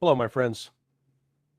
Hello, my friends.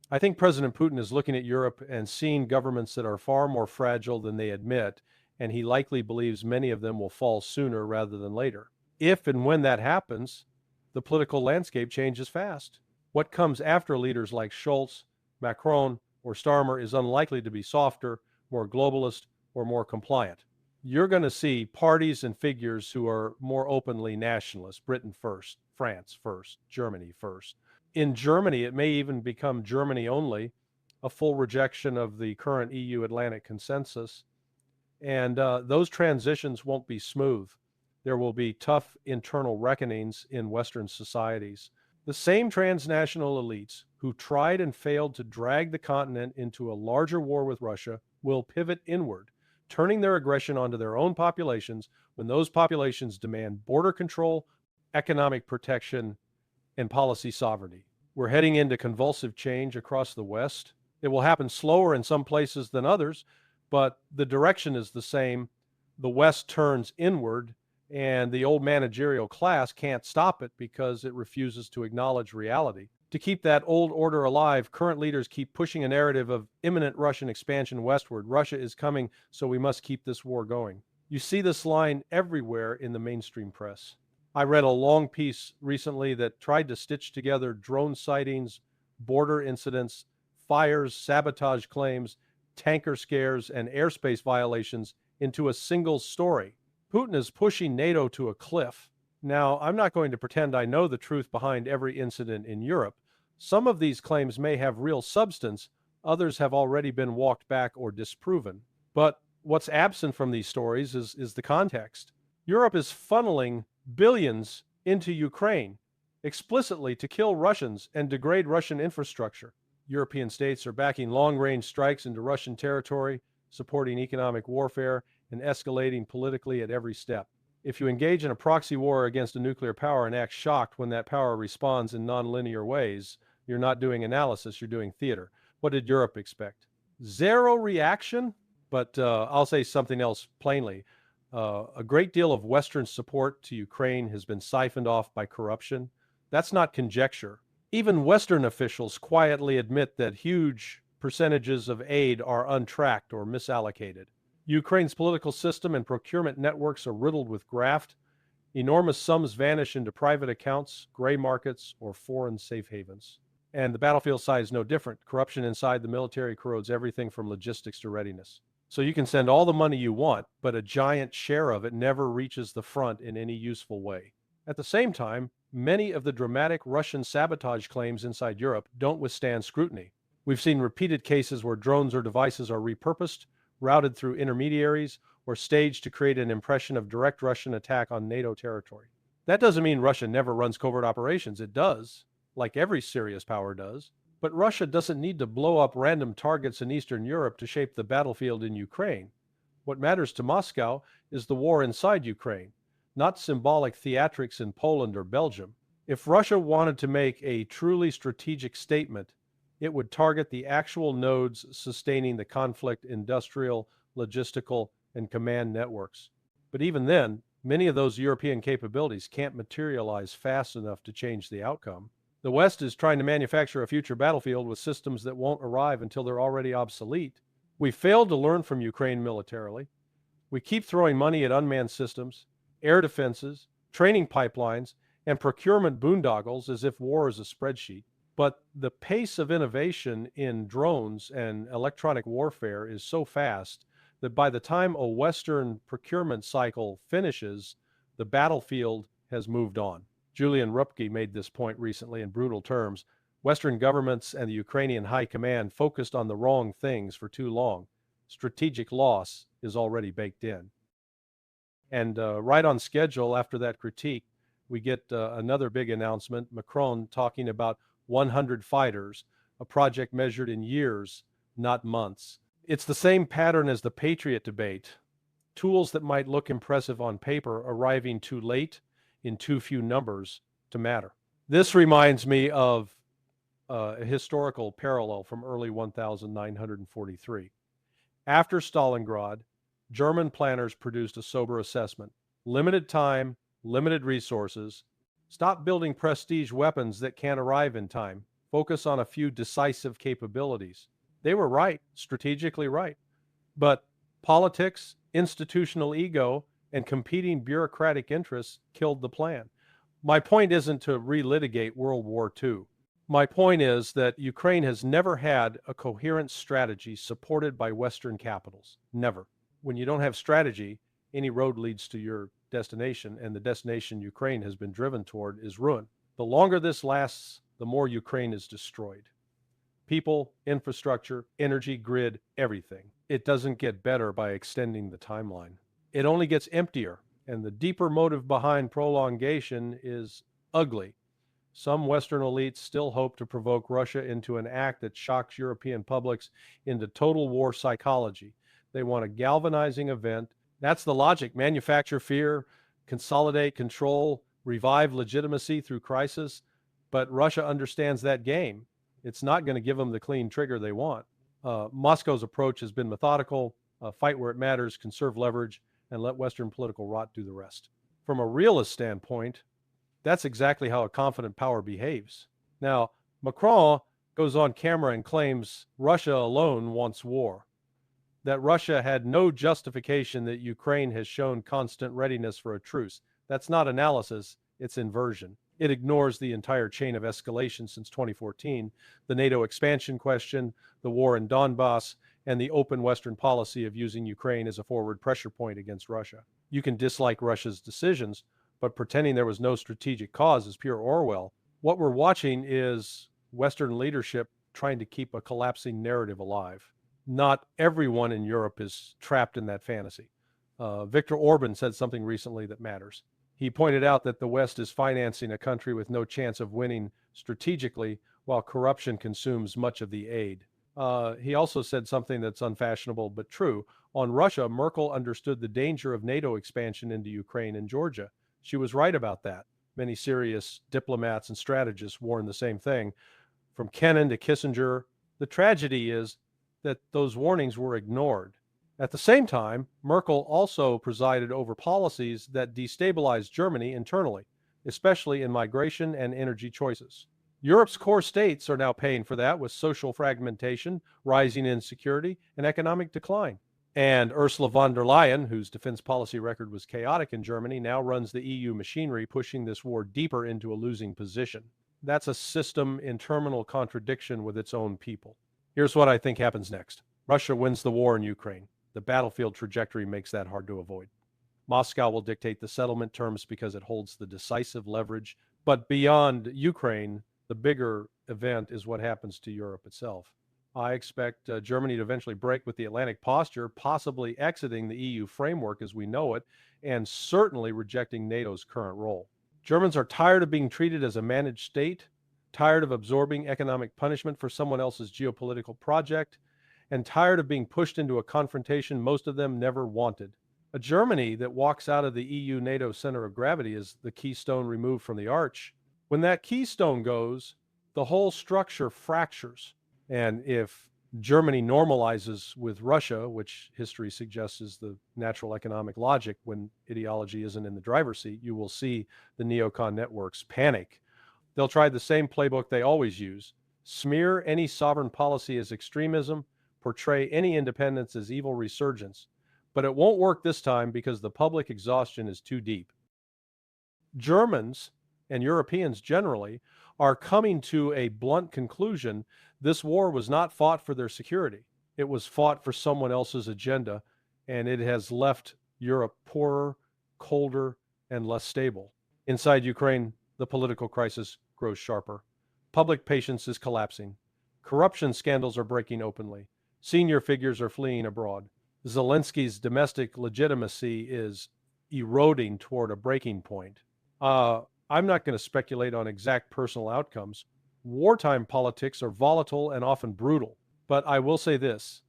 I think President Putin is looking at Europe and seeing governments that are far more fragile than they admit, and he likely believes many of them will fall sooner rather than later. If and when that happens, the political landscape changes fast. What comes after leaders like Scholz, Macron, or Starmer is unlikely to be softer, more globalist, or more compliant. You're going to see parties and figures who are more openly nationalist, Britain first, France first, Germany first. In Germany, it may even become Germany only, a full rejection of the current EU Atlantic consensus. And those transitions won't be smooth. There will be tough internal reckonings in Western societies. The same transnational elites who tried and failed to drag the continent into a larger war with Russia will pivot inward, turning their aggression onto their own populations when those populations demand border control, economic protection, and policy sovereignty. We're heading into convulsive change across the West. It will happen slower in some places than others, but the direction is the same. The West turns inward, and the old managerial class can't stop it because it refuses to acknowledge reality. To keep that old order alive, current leaders keep pushing a narrative of imminent Russian expansion westward. Russia is coming, so we must keep this war going. You see this line everywhere in the mainstream press. I read a long piece recently that tried to stitch together drone sightings, border incidents, fires, sabotage claims, tanker scares, and airspace violations into a single story. Putin is pushing NATO to a cliff. Now, I'm not going to pretend I know the truth behind every incident in Europe. Some of these claims may have real substance, others have already been walked back or disproven. But what's absent from these stories is the context. Europe is funneling billions into Ukraine explicitly to kill Russians and degrade Russian infrastructure. European states are backing long-range strikes into Russian territory, supporting economic warfare, and escalating politically at every step. If you engage in a proxy war against a nuclear power and act shocked when that power responds in nonlinear ways, you're not doing analysis, you're doing theater. What did Europe expect? Zero reaction? But I'll say something else plainly. A great deal of Western support to Ukraine has been siphoned off by corruption. That's not conjecture. Even Western officials quietly admit that huge percentages of aid are untracked or misallocated. Ukraine's political system and procurement networks are riddled with graft. Enormous sums vanish into private accounts, gray markets, or foreign safe havens. And the battlefield side is no different. Corruption inside the military corrodes everything from logistics to readiness. So you can send all the money you want, but a giant share of it never reaches the front in any useful way. At the same time, many of the dramatic Russian sabotage claims inside Europe don't withstand scrutiny. We've seen repeated cases where drones or devices are repurposed, routed through intermediaries, or staged to create an impression of direct Russian attack on NATO territory. That doesn't mean Russia never runs covert operations. It does, like every serious power does. But Russia doesn't need to blow up random targets in Eastern Europe to shape the battlefield in Ukraine. What matters to Moscow is the war inside Ukraine, not symbolic theatrics in Poland or Belgium. If Russia wanted to make a truly strategic statement, it would target the actual nodes sustaining the conflict, industrial, logistical, and command networks. But even then, many of those European capabilities can't materialize fast enough to change the outcome. The West is trying to manufacture a future battlefield with systems that won't arrive until they're already obsolete. We failed to learn from Ukraine militarily. We keep throwing money at unmanned systems, air defenses, training pipelines, and procurement boondoggles as if war is a spreadsheet. But the pace of innovation in drones and electronic warfare is so fast that by the time a Western procurement cycle finishes, the battlefield has moved on. Julian Rupke made this point recently in brutal terms. Western governments and the Ukrainian high command focused on the wrong things for too long. Strategic loss is already baked in. And right on schedule after that critique, we get another big announcement, Macron talking about 100 fighters, a project measured in years, not months. It's the same pattern as the Patriot debate. Tools that might look impressive on paper arriving too late in too few numbers to matter. This reminds me of a historical parallel from early 1943. After Stalingrad, German planners produced a sober assessment. Limited time, limited resources. Stop building prestige weapons that can't arrive in time. focus on a few decisive capabilities. They were right, strategically right. But politics, institutional ego, and competing bureaucratic interests killed the plan. My point isn't to relitigate World War II. My point is that Ukraine has never had a coherent strategy supported by Western capitals. Never. When you don't have strategy, any road leads to your destination, and the destination Ukraine has been driven toward is ruin. The longer this lasts, the more Ukraine is destroyed. People, infrastructure, energy grid, everything. It doesn't get better by extending the timeline. It only gets emptier, and the deeper motive behind prolongation is ugly. Some Western elites still hope to provoke Russia into an act that shocks European publics into total war psychology. They want a galvanizing event. That's the logic. Manufacture fear, consolidate control, revive legitimacy through crisis. But Russia understands that game. It's not going to give them the clean trigger they want. Moscow's approach has been methodical, fight where it matters, conserve leverage, and let Western political rot do the rest. From a realist standpoint, that's exactly how a confident power behaves. Now, Macron goes on camera and claims Russia alone wants war, that Russia had no justification that Ukraine has shown constant readiness for a truce. That's not analysis, it's inversion. It ignores the entire chain of escalation since 2014, the NATO expansion question, the war in Donbass, and the open Western policy of using Ukraine as a forward pressure point against Russia. You can dislike Russia's decisions, but pretending there was no strategic cause is pure Orwell. What we're watching is Western leadership trying to keep a collapsing narrative alive. Not everyone in Europe is trapped in that fantasy. Viktor Orban said something recently that matters. He pointed out that the West is financing a country with no chance of winning strategically while corruption consumes much of the aid. He also said something that's unfashionable but true. On Russia, Merkel understood the danger of NATO expansion into Ukraine and Georgia. She was right about that. Many serious diplomats and strategists warned the same thing, from Kennan to Kissinger. The tragedy is that those warnings were ignored. At the same time, Merkel also presided over policies that destabilized Germany internally, especially in migration and energy choices. Europe's core states are now paying for that with social fragmentation, rising insecurity, and economic decline. And Ursula von der Leyen, whose defense policy record was chaotic in Germany, now runs the EU machinery, pushing this war deeper into a losing position. That's a system in terminal contradiction with its own people. Here's what I think happens next. Russia wins the war in Ukraine. The battlefield trajectory makes that hard to avoid. Moscow will dictate the settlement terms because it holds the decisive leverage. But beyond Ukraine, the bigger event is what happens to Europe itself. I expect Germany to eventually break with the Atlantic posture, possibly exiting the EU framework as we know it, and certainly rejecting NATO's current role. Germans are tired of being treated as a managed state, tired of absorbing economic punishment for someone else's geopolitical project, and tired of being pushed into a confrontation most of them never wanted. A Germany that walks out of the EU-NATO center of gravity is the keystone removed from the arch. When that keystone goes, the whole structure fractures. And if Germany normalizes with Russia, which history suggests is the natural economic logic when ideology isn't in the driver's seat, you will see the neocon networks panic. They'll try the same playbook they always use: smear any sovereign policy as extremism, portray any independence as evil resurgence. But it won't work this time because the public exhaustion is too deep. Germans, and Europeans generally, are coming to a blunt conclusion. This war was not fought for their security. It was fought for someone else's agenda, and it has left Europe poorer, colder, and less stable. Inside Ukraine, the political crisis grows sharper. Public patience is collapsing. Corruption scandals are breaking openly. Senior figures are fleeing abroad. Zelensky's domestic legitimacy is eroding toward a breaking point. I'm not going to speculate on exact personal outcomes. Wartime politics are volatile and often brutal. But I will say this: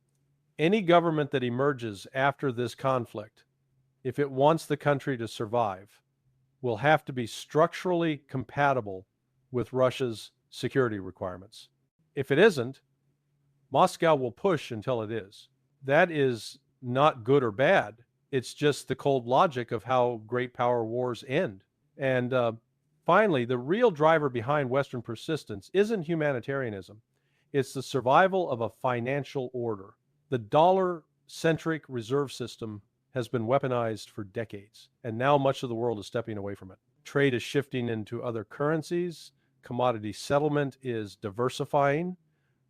any government that emerges after this conflict, if it wants the country to survive, will have to be structurally compatible with Russia's security requirements. If it isn't, Moscow will push until it is. That is not good or bad. It's just the cold logic of how great power wars end. And Finally, the real driver behind Western persistence isn't humanitarianism. It's the survival of a financial order. The dollar-centric reserve system has been weaponized for decades, and now much of the world is stepping away from it. Trade is shifting into other currencies. Commodity settlement is diversifying.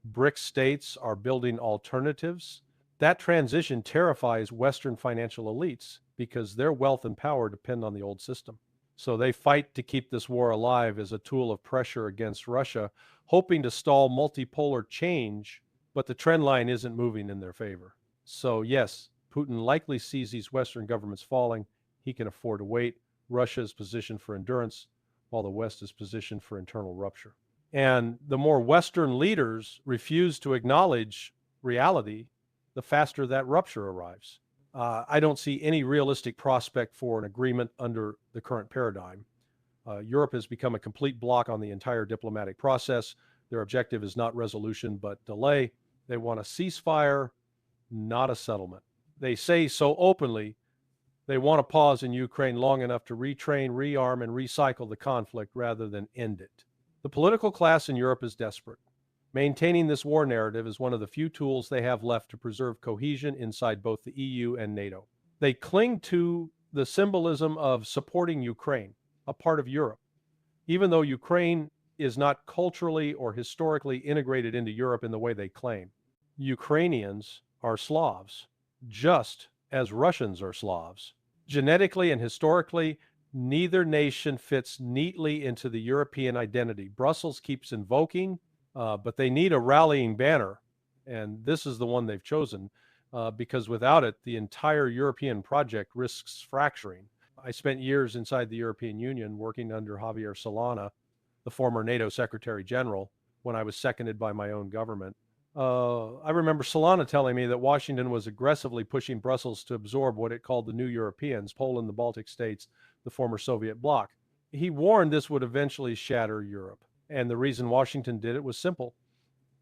BRIC states are building alternatives. That transition terrifies Western financial elites because their wealth and power depend on the old system. So they fight to keep this war alive as a tool of pressure against Russia, hoping to stall multipolar change, but the trend line isn't moving in their favor. So yes, Putin likely sees these Western governments falling. He can afford to wait. Russia is positioned for endurance, while the West is positioned for internal rupture. And the more Western leaders refuse to acknowledge reality, the faster that rupture arrives. I don't see any realistic prospect for an agreement under the current paradigm. Europe has become a complete block on the entire diplomatic process. Their objective is not resolution, but delay. They want a ceasefire, not a settlement. They say so openly they want to pause in Ukraine long enough to retrain, rearm, and recycle the conflict rather than end it. The political class in Europe is desperate. Maintaining this war narrative is one of the few tools they have left to preserve cohesion inside both the EU and NATO. They cling to the symbolism of supporting Ukraine, a part of Europe, even though Ukraine is not culturally or historically integrated into Europe in the way they claim. Ukrainians are Slavs, just as Russians are Slavs. Genetically and historically, neither nation fits neatly into the European identity. Brussels keeps invoking, but they need a rallying banner, and this is the one they've chosen, because without it, the entire European project risks fracturing. I spent years inside the European Union working under Javier Solana, the former NATO Secretary General, when I was seconded by my own government. I remember Solana telling me that Washington was aggressively pushing Brussels to absorb what it called the new Europeans, Poland, the Baltic states, the former Soviet bloc. He warned this would eventually shatter Europe. And the reason Washington did it was simple.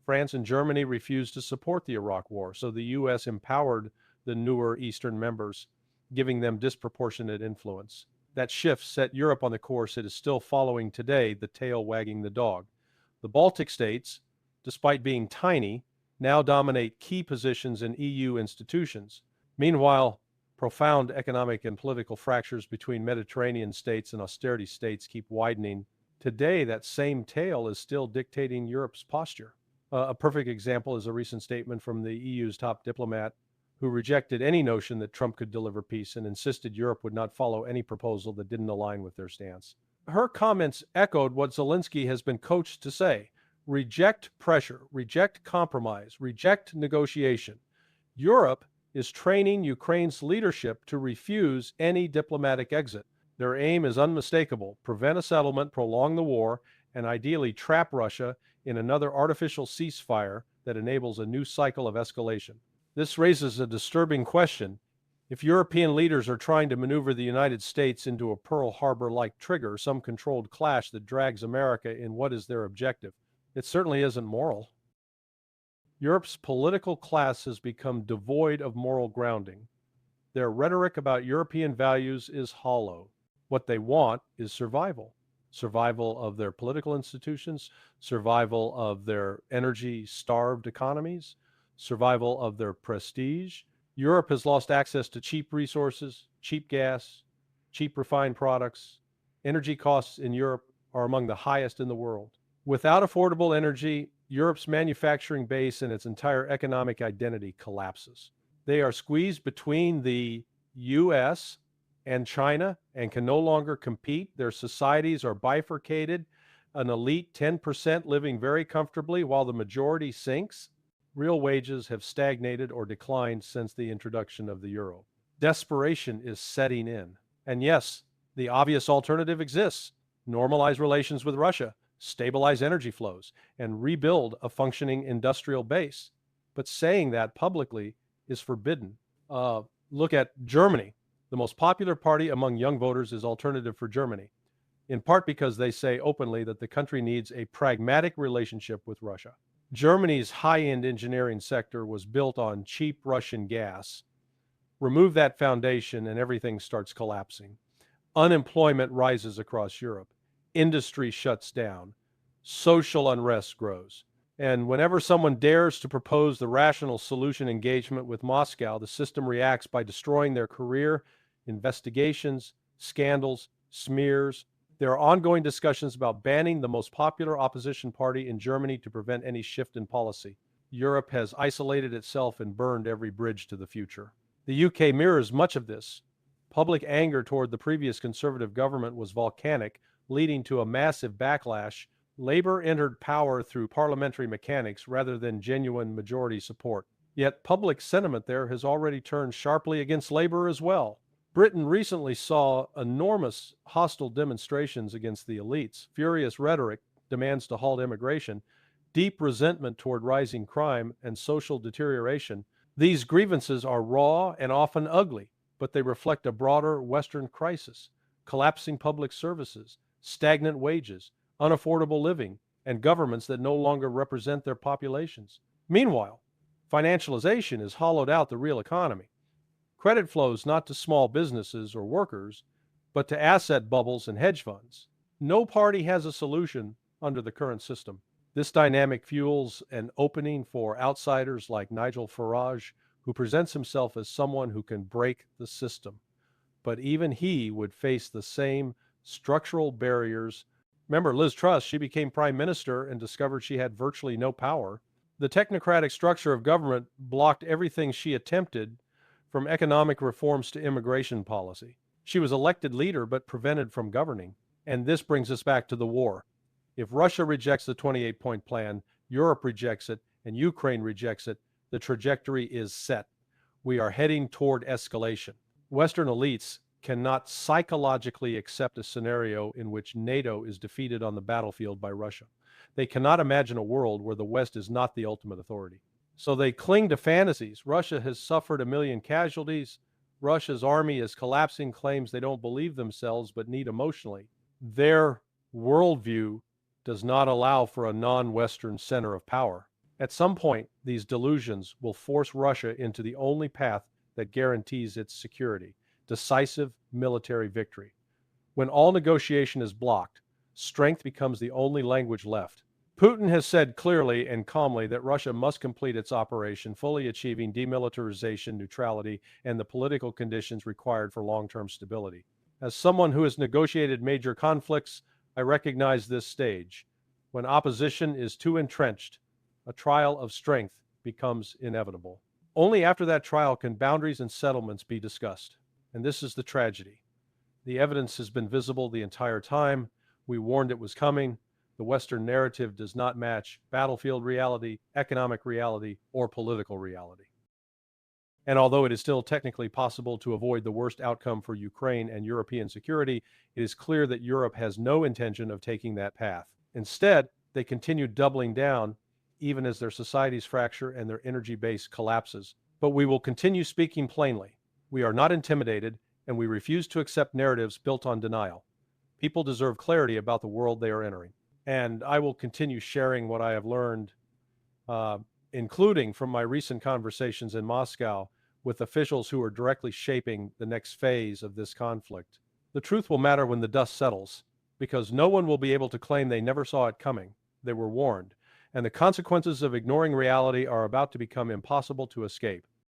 France and Germany refused to support the Iraq War, so the U.S. empowered the newer Eastern members, giving them disproportionate influence. That shift set Europe on the course it is still following today, the tail wagging the dog. The Baltic states, despite being tiny, now dominate key positions in EU institutions. Meanwhile, profound economic and political fractures between Mediterranean states and austerity states keep widening. Today, that same tail is still dictating Europe's posture. A perfect example is a recent statement from the EU's top diplomat who rejected any notion that Trump could deliver peace and insisted Europe would not follow any proposal that didn't align with their stance. Her comments echoed what Zelensky has been coached to say: reject pressure, reject compromise, reject negotiation. Europe is training Ukraine's leadership to refuse any diplomatic exit. Their aim is unmistakable: prevent a settlement, prolong the war, and ideally trap Russia in another artificial ceasefire that enables a new cycle of escalation. This raises a disturbing question. If European leaders are trying to maneuver the United States into a Pearl Harbor-like trigger, some controlled clash that drags America in what is their objective, it certainly isn't moral. Europe's political class has become devoid of moral grounding. Their rhetoric about European values is hollow. What they want is survival. Survival of their political institutions, survival of their energy-starved economies, survival of their prestige. Europe has lost access to cheap resources, cheap gas, cheap refined products. Energy costs in Europe are among the highest in the world. Without affordable energy, Europe's manufacturing base and its entire economic identity collapses. They are squeezed between the US and China and can no longer compete. Their societies are bifurcated, an elite 10% living very comfortably while the majority sinks. Real wages have stagnated or declined since the introduction of the euro. Desperation is setting in. And yes, the obvious alternative exists: normalize relations with Russia, stabilize energy flows, and rebuild a functioning industrial base. But saying that publicly is forbidden. Look at Germany. The most popular party among young voters is Alternative for Germany, in part because they say openly that the country needs a pragmatic relationship with Russia. Germany's high-end engineering sector was built on cheap Russian gas. Remove that foundation and everything starts collapsing. Unemployment rises across Europe. industry shuts down, social unrest grows. And whenever someone dares to propose the rational solution engagement with Moscow, the system reacts by destroying their career, investigations, scandals, smears. There are ongoing discussions about banning the most popular opposition party in Germany to prevent any shift in policy. Europe has isolated itself and burned every bridge to the future. The UK mirrors much of this. Public anger toward the previous Conservative government was volcanic, leading to a massive backlash. Labour entered power through parliamentary mechanics rather than genuine majority support. Yet public sentiment there has already turned sharply against Labour as well. Britain recently saw enormous hostile demonstrations against the elites, furious rhetoric, demands to halt immigration, deep resentment toward rising crime and social deterioration. These grievances are raw and often ugly, but they reflect a broader Western crisis: collapsing public services, stagnant wages, unaffordable living, and governments that no longer represent their populations. Meanwhile, financialization has hollowed out the real economy. Credit flows not to small businesses or workers, but to asset bubbles and hedge funds. No party has a solution under the current system. This dynamic fuels an opening for outsiders like Nigel Farage, who presents himself as someone who can break the system. But even he would face the same structural barriers. Remember Liz Truss, she became prime minister and discovered she had virtually no power. The technocratic structure of government blocked everything she attempted, from economic reforms to immigration policy. She was elected leader but prevented from governing. And this brings us back to the war. If Russia rejects the 28-point plan, Europe rejects it, and Ukraine rejects it, the trajectory is set. We are heading toward escalation. Western elites cannot psychologically accept a scenario in which NATO is defeated on the battlefield by Russia. They cannot imagine a world where the West is not the ultimate authority. So they cling to fantasies. Russia has suffered 1 million casualties. Russia's army is collapsing, claims they don't believe themselves but need emotionally. Their worldview does not allow for a non-Western center of power. At some point, these delusions will force Russia into the only path that guarantees its security: decisive military victory. When all negotiation is blocked, strength becomes the only language left. Putin has said clearly and calmly that Russia must complete its operation, fully achieving demilitarization, neutrality, and the political conditions required for long-term stability. As someone who has negotiated major conflicts, I recognize this stage. When opposition is too entrenched, a trial of strength becomes inevitable. Only after that trial can boundaries and settlements be discussed. And this is the tragedy. The evidence has been visible the entire time. We warned it was coming. The Western narrative does not match battlefield reality, economic reality, or political reality. And although it is still technically possible to avoid the worst outcome for Ukraine and European security, it is clear that Europe has no intention of taking that path. Instead, they continue doubling down, even as their societies fracture and their energy base collapses. But we will continue speaking plainly. We are not intimidated, and we refuse to accept narratives built on denial. People deserve clarity about the world they are entering. And I will continue sharing what I have learned, including from my recent conversations in Moscow with officials who are directly shaping the next phase of this conflict. The truth will matter when the dust settles, because no one will be able to claim they never saw it coming. They were warned, and the consequences of ignoring reality are about to become impossible to escape.